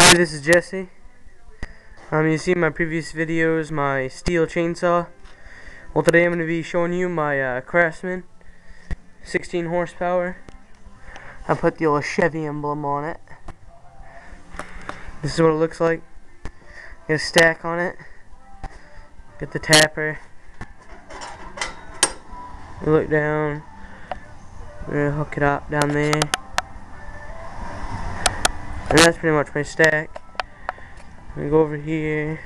Hey, this is Jesse. You've seen my previous videos, my steel chainsaw. Well, today I'm going to be showing you my Craftsman 16 horsepower. I put the old Chevy emblem on it. This is what it looks like. Got a stack on it. Got the tapper. You look down. We're going to hook it up down there. And that's pretty much my stack. I'm gonna go over here.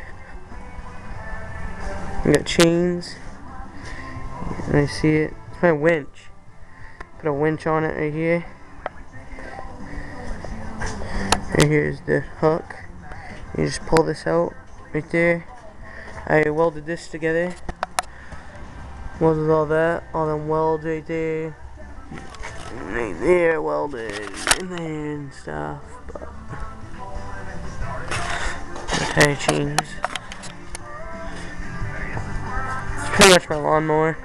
I got chains. And I see it. It's my winch. Put a winch on it right here. Right here is the hook. You just pull this out right there. I welded this together. Welded all that. All them welds right there. Right there, welded in there and stuff. But tire chains. It's pretty much my lawnmower.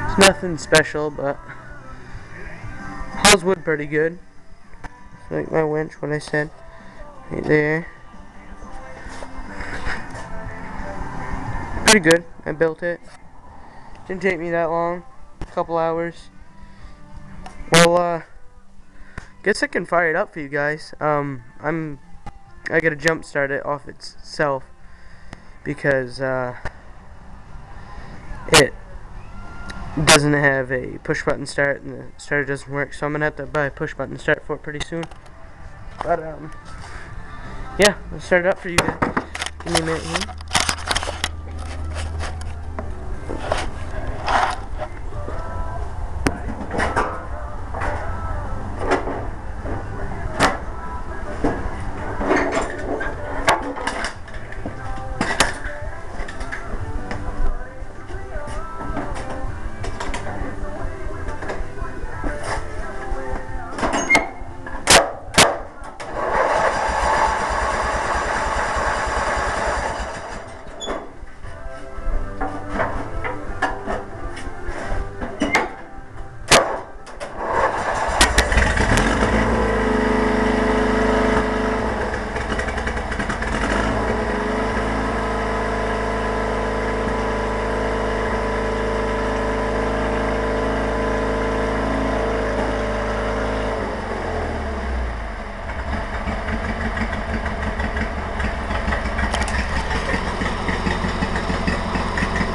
It's nothing special, but hauls wood pretty good. It's like my winch, what I said. Right there. Pretty good. I built it. Didn't take me that long. A couple hours. Well, guess I can fire it up for you guys. I gotta jump start it off itself because it doesn't have a push button start and the starter doesn't work, so I'm gonna have to buy a push button start for it pretty soon. But yeah, I'll start it up for you guys. Give me a minute here.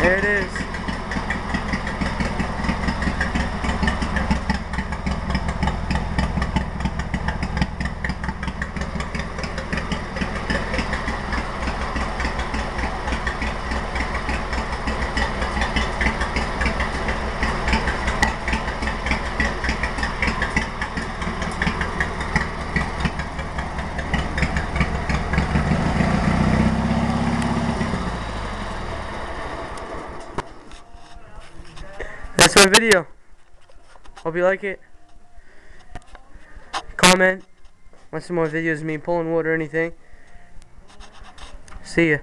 There it is. That's my video. Hope you like it. Comment. Want some more videos of me pulling wood or anything. See ya.